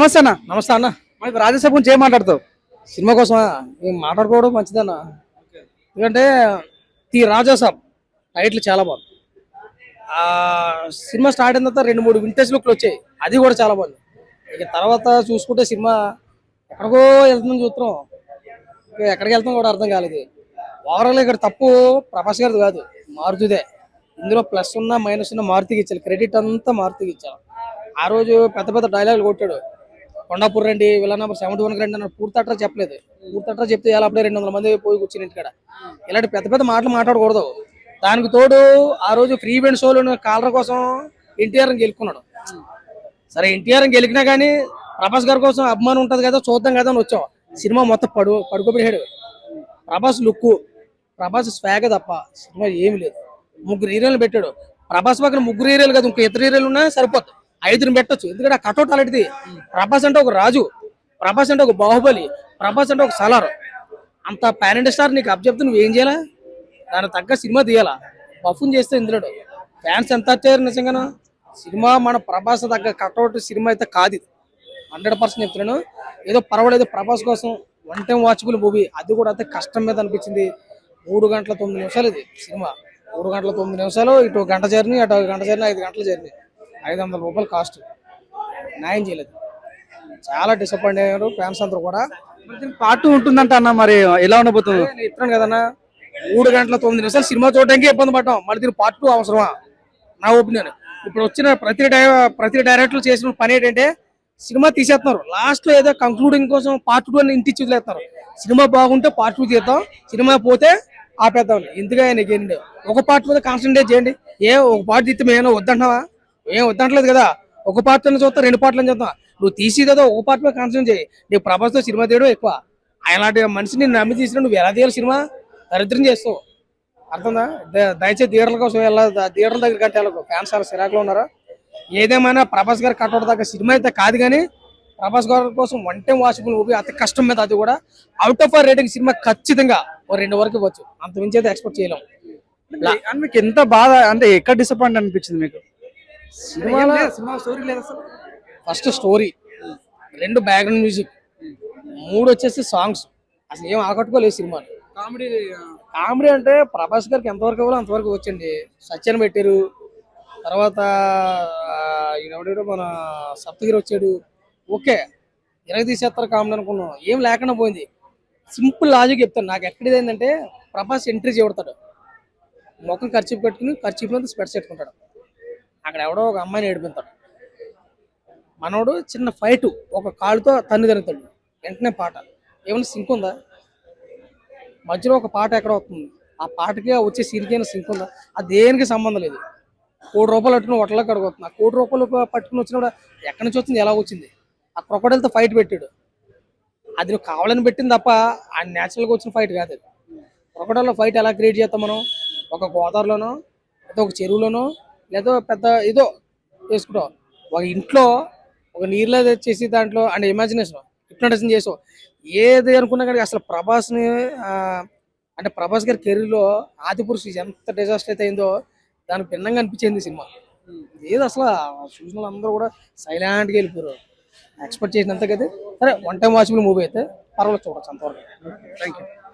నమస్తే అన్న. నమస్తే అన్న. మరి రాజ్యసభ గురించి ఏం మాట్లాడతావు? సినిమా కోసమా మేము మాట్లాడుకోవడం మంచిదన్న. ఎందుకంటే ది రాజాసాబ్ టైటిల్ చాలా బాగుంది. ఆ సినిమా స్టార్ట్ అయిన తర్వాత 2-3 వింటేజ్ లుక్లు వచ్చాయి, అది కూడా చాలా బాగుంది. ఇక తర్వాత చూసుకుంటే సినిమా ఎక్కడికో వెళ్తుందని చూస్తున్నాం, ఎక్కడికి వెళ్తాం కూడా అర్థం కాలేదు. ఓవరాల్ ఇక్కడ తప్పు ప్రభాస్ గారిది కాదు, మారుతిదే. ఇందులో ప్లస్ ఉన్న మైనస్ ఉన్న మారుతికి ఇచ్చారు, క్రెడిట్ అంతా మారుతికి ఇచ్చారు. ఆ రోజు పెద్ద పెద్ద డైలాగులు కొట్టాడు, కొండాపూర్ రండి, విలన్ నెంబర్ 71 రండి అన్నాడు. పూర్తి అట్రా చెప్పలేదు. పూర్తి అట్రా చెప్తే ఇలా అప్పుడే 200 మంది పోయి కూర్చుని ఇంటికాడ. ఇలాంటి పెద్ద పెద్ద మాటలు మాట్లాడకూడదు. దానికి తోడు ఆ రోజు ఫ్రీ ఈవెంట్ షోలో కాలర్ కోసం ఎన్టీఆర్ గెలుక్కున్నాడు. సరే ఎన్టీఆర్ గెలికినా కానీ ప్రభాస్ గారి కోసం అభిమానం ఉంటది కదా, చూద్దాం కదా అని వచ్చాం. సినిమా మొత్తం పడుకోబెట్టాడు. ప్రభాస్ లుక్, ప్రభాస్ స్వాగ్ తప్ప సినిమా ఏమి లేదు. 3 హీరోలు పెట్టాడు. ప్రభాస్ పక్కన 3 హీరోలు కదా, ఇంకో 2 హీరోలు ఉన్నా సరిపోతుంది. 5ని పెట్టచ్చు, ఎందుకంటే ఆ కటౌట్ అలాంటిది. ప్రభాస్ అంటే ఒక రాజు, ప్రభాస్ అంటే ఒక బాహుబలి, ప్రభాస్ అంటే ఒక సలార్. అంత ప్యారెంట్ స్టార్ నీకు అప్ చెప్తే నువ్వేం చేయాలా? దానికి తగ్గ సినిమా తీయాలా? పర్ఫామ్ చేస్తే ఇందులో ఫ్యాన్స్ ఎంత వచ్చారు నిజంగాను. సినిమా మన ప్రభాస్ తగ్గ కటౌట్ సినిమా అయితే కాదు, 100% చెప్తున్నాను. ఏదో పర్వాలేదు, ప్రభాస్ కోసం 1 టైం వాచబుల్ మూవీ. అది కూడా అయితే కష్టం మీద అనిపించింది. 3 గంటల 9 నిమిషాలు ఇది సినిమా. 3 గంటల 9 నిమిషాలు, ఇటు గంట జర్నీ, అటు గంట జర్నీ, 5 గంటల జర్నీ, 500 రూపాయలు కాస్ట్. న్యాయం చేయలేదు, చాలా డిసప్పాయింట్ అయ్యారు ఫ్యాన్స్ అందరూ కూడా. పార్ట్ 2 ఉంటుందంట అన్న, మరి ఎలా ఉండబోతుంది? నేను చెప్తాను కదన్నా, 3 గంటల 9 నిమిషాలు సినిమా చూడడానికి ఇబ్బంది పడ్డాం, మళ్ళీ దీనికి పార్ట్ 2 అవసరమా? నా ఒపీనియన్. ఇప్పుడు వచ్చిన ప్రతి డైరెక్టర్లు చేసిన పని ఏంటంటే సినిమా తీసేస్తున్నారు, లాస్ట్ లో ఏదో కంక్లూడింగ్ కోసం పార్ట్ 2 అని ఇంటిచ్చి వదిలేస్తున్నారు. సినిమా బాగుంటే పార్ట్ 2 తీద్దాం, సినిమా పోతే ఆపేద్దాం. ఎందుకంటే నీకు ఒక పార్ట్ మీద కాన్సన్ట్రేట్ చేయండి. ఒక పార్ట్ తీస్తే మేము వద్దంటున్నావా? ఏం వద్దంటలేదు కదా. ఒక పార్ట్ అని చూస్తా, 2 పార్ట్లు అని చూద్దాం. నువ్వు తీసేదో ఒక పార్ట్ మీద కాన్సన్ట్రేట్ చేయి. నీకు ప్రభాస్తో సినిమా తీయడం ఎక్కువ. అలాంటి మనిషిని నమ్మి తీసిన నువ్వు ఎలా తీయాలి సినిమా? దరిద్రం చేస్తావు, అర్థందా? దయచేసి థియేటర్ల కోసం థియేటర్ల దగ్గర కంటే ఫ్యాన్స్ చాలా సిరాకులో ఉన్నారా. ఏదేమైనా ప్రభాస్ గారు కట్టడం దగ్గర సినిమా అయితే కాదు, కానీ ప్రభాస్ గారి కోసం 1 టైం వాచబుల్ మూవీ, అతి కష్టం మీద. అది కూడా అవుట్ ఆఫ్ రేటింగ్ సినిమా ఖచ్చితంగా 2 వరకు ఇవ్వచ్చు, అంత మించి అయితే ఎక్స్పెక్ట్ చేయలేం. మీకు ఎంత బాధ అంటే ఎక్కడ డిసప్పాయింట్ అనిపించింది మీకు? సినిమా స్టోరీ లేదు అసలు. ఫస్ట్ స్టోరీ, 2 బ్యాక్గ్రౌండ్ మ్యూజిక్, 3 వచ్చేసి సాంగ్స్. అసలు ఏం ఆకట్టుకోలేదు సినిమా. కామెడీ అంటే ప్రభాస్ గారికి ఎంతవరకు ఇవ్వాలో అంతవరకు వచ్చండి. సత్యన్ పెట్టారు, తర్వాత ఎవడో మన సప్తగిరి వచ్చాడు. ఓకే, తీసేస్తారు కామెడీ అనుకున్నాం, ఏం లేకుండా పోయింది. సింపుల్ లాజిక్ చెప్తాను. నాకు ఎక్కడిది ఏంటంటే, ప్రభాస్ ఎంట్రీ చేయబడతాడు, ముఖం ఖర్చు పెట్టుకుని ఖర్చు మీద స్పెట్స్ పెట్టుకుంటాడు. అక్కడ ఎవడో ఒక అమ్మాయిని ఏడిపిస్తాడు. మనోడు చిన్న ఫైట్, ఒక కాలుతో తన్ను తిరుగుతాడు. వెంటనే పాట ఏమైనా సింక్ ఉందా? మధ్యలో ఒక పాట ఎక్కడ వస్తుంది, ఆ పాటకి వచ్చే సీన్కైనా సింక్ ఉందా? అది దేనికి సంబంధం లేదు. 1 కోటి రూపాయలు పట్టుకుని హోటల్లో కడుగుతుంది. 1 కోటి రూపాయలు పట్టుకుని వచ్చినప్పుడు ఎక్కడి నుంచి వచ్చింది, ఎలా వచ్చింది? ఆ క్రొకడైల్తో ఫైట్ పెట్టాడు, అది నువ్వు కావాలని పెట్టింది తప్ప ఆ న్యాచురల్గా వచ్చిన ఫైట్ కాదు అది. క్రొకడైల్లో ఫైట్ ఎలా క్రియేట్ చేస్తాం మనం? ఒక గోదావరిలోనో, లేదా ఒక చెరువులోనో, లేదా పెద్ద ఏదో వేసుకుంటాం. ఒక ఇంట్లో ఒక నీరులో చేసి దాంట్లో అంటే ఇమాజినేషన్ హిప్నటైజేషన్ చేసావు, ఏది అనుకున్నా కానీ. అసలు ప్రభాస్ని అంటే ప్రభాస్ గారి కెరీర్లో ఆదిపురుషు ఎంత డిజాస్టర్ అయితే అయిందో దానికి భిన్నంగా అనిపించింది సినిమా. ఏది అసలు చూసిన వాళ్ళందరూ కూడా సైలెంట్గా వెళ్ళిపోయారు, ఎక్స్పెక్ట్ చేసినంత కదా. సరే 1 టైం వాచబుల్ మూవీ అయితే పర్వాలేదు, చూడొచ్చు అంతవరకు. Thank you.